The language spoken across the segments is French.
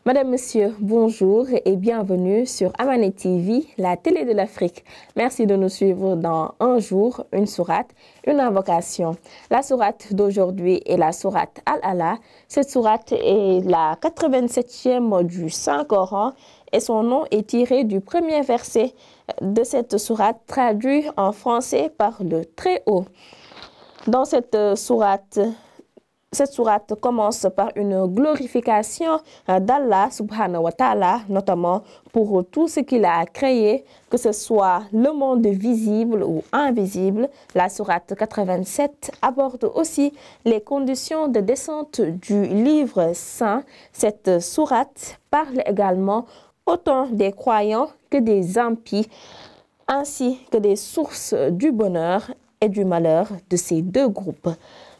Madame, Monsieur, bonjour et bienvenue sur Amani TV, la télé de l'Afrique. Merci de nous suivre dans Un jour, une sourate, une invocation. La sourate d'aujourd'hui est la sourate Al-Alaq. Cette sourate est la 87e du Saint-Coran et son nom est tiré du premier verset de cette sourate traduit en français par le Très-Haut. Dans cette sourate commence par une glorification d'Allah subhanahu wa ta'ala, notamment pour tout ce qu'il a créé, que ce soit le monde visible ou invisible. La sourate 87 aborde aussi les conditions de descente du livre saint. Cette sourate parle également autant des croyants que des impies, ainsi que des sources du bonheur et du malheur de ces deux groupes.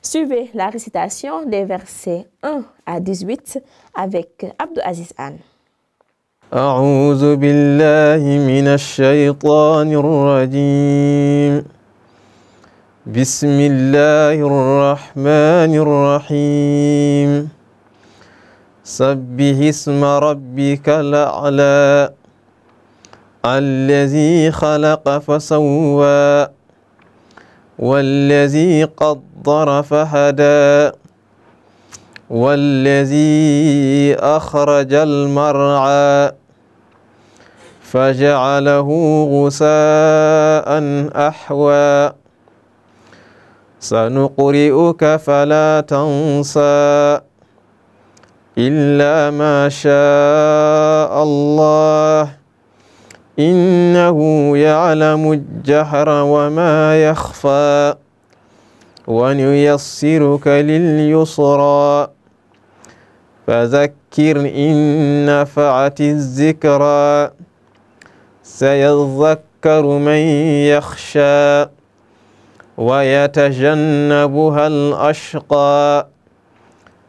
Suivez la récitation des versets 1 à 18 avec Abdou Aziz Anne. أعوذ بالله من الشيطان الرجيم بسم الله الرحمن الرحيم سبح اسم ربك الأعلى الذي خلق فسوى والذي قدر فهدى والذي أخرج المرعى فجعله غثاء أحوى سنقرئك فلا تنسى إلا ما شاء الله إنه يعلم الجهر وما يخفى ونيسرك لليسرى فذكر إن نفعت الذكرى سيذكر من يخشى ويتجنبها الأشقى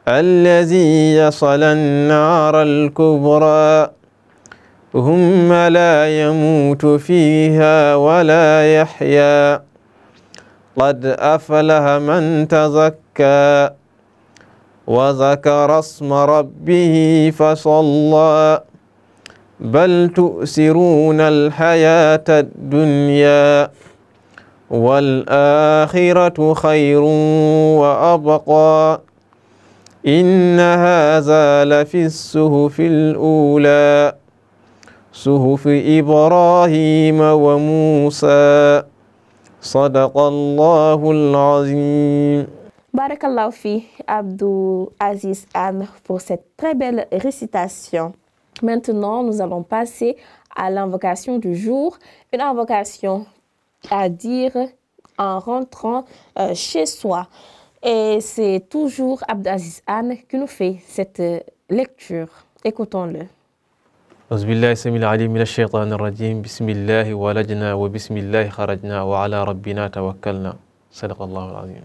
الذي يصلى النار الكبرى ثم لا يموت فيها ولا يحيا قد أفلح من تزكى وذكر اسم ربه فصلى بل تؤثرون الحياة الدنيا والآخرة خير وأبقى إن هذا لفي الصحف الأولى صحف إبراهيم وموسى صدق الله العظيم. Barakallahu fi Abdou Aziz Anne pour cette très belle récitation. Maintenant, nous allons passer à l'invocation du jour, une invocation à dire en rentrant chez soi. Et c'est toujours Abdou Aziz Anne qui nous fait cette lecture. Écoutons-le. أعوذ بالله السميع العليم من الشيطان الرجيم بسم الله ولجنا وبسم الله خرجنا وعلى ربنا توكلنا صدق الله العظيم.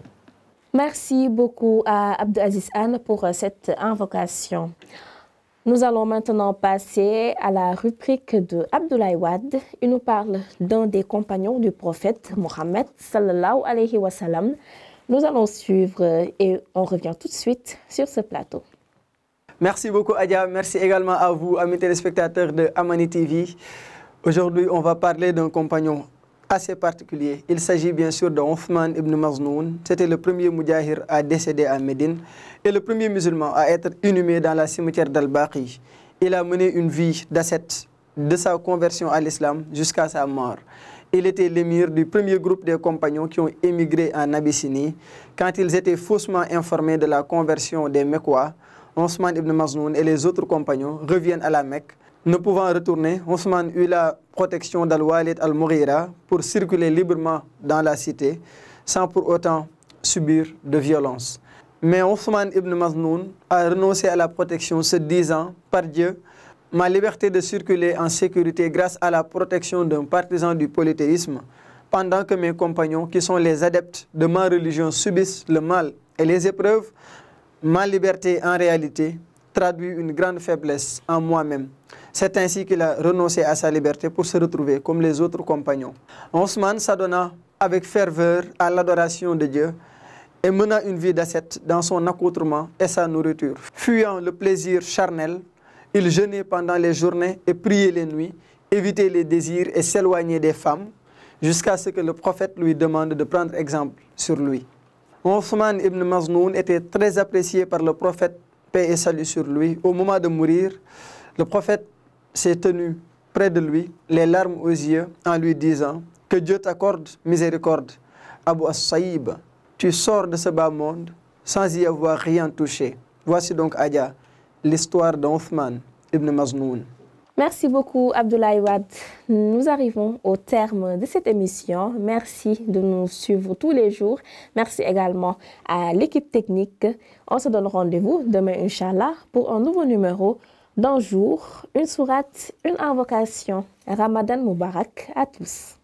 Merci beaucoup à Abdou Aziz Anne pour cette invocation. Nous allons maintenant passer à la rubrique de Abdoulaye Wade. Il nous parle d'un des compagnons du prophète Mohammed sallallahu alayhi wa sallam. Nous allons suivre et on revient tout de suite sur ce plateau. Merci beaucoup Adia, merci également à vous, amis téléspectateurs de Amani TV. Aujourd'hui, on va parler d'un compagnon assez particulier. Il s'agit bien sûr de Othman ibn Maznoun. C'était le premier moudjahir à décéder à Médine et le premier musulman à être inhumé dans la cimetière d'Al-Baqi. Il a mené une vie d'ascète de sa conversion à l'islam jusqu'à sa mort. Il était l'émir du premier groupe des compagnons qui ont émigré en Abyssinie. Quand ils étaient faussement informés de la conversion des Mecquois, Othman ibn Maznoun et les autres compagnons reviennent à la Mecque. Ne pouvant retourner, Othman eut la protection d'Al-Walid al-Mughira pour circuler librement dans la cité sans pour autant subir de violence. Mais Othman ibn Maznoun a renoncé à la protection se disant, par Dieu, ma liberté de circuler en sécurité grâce à la protection d'un partisan du polythéisme, pendant que mes compagnons, qui sont les adeptes de ma religion, subissent le mal et les épreuves, ma liberté en réalité traduit une grande faiblesse en moi-même. C'est ainsi qu'il a renoncé à sa liberté pour se retrouver comme les autres compagnons. Othman s'adonna avec ferveur à l'adoration de Dieu et mena une vie d'ascète dans son accoutrement et sa nourriture. Fuyant le plaisir charnel, Il jeûnait pendant les journées et priait les nuits, évitait les désirs et s'éloignait des femmes, jusqu'à ce que le prophète lui demande de prendre exemple sur lui. Othman ibn Maznoun était très apprécié par le prophète, paix et salut sur lui. Au moment de mourir, le prophète s'est tenu près de lui, les larmes aux yeux, en lui disant « Que Dieu t'accorde miséricorde. Abu As-Saïb, tu sors de ce bas monde sans y avoir rien touché. » Voici donc, Adja, l'histoire d'Othman ibn Maznoun. Merci beaucoup, Abdoulaye Wade. Nous arrivons au terme de cette émission. Merci de nous suivre tous les jours. Merci également à l'équipe technique. On se donne rendez-vous demain, Inch'Allah, pour un nouveau numéro d'un jour, une sourate, une invocation. Ramadan Moubarak à tous.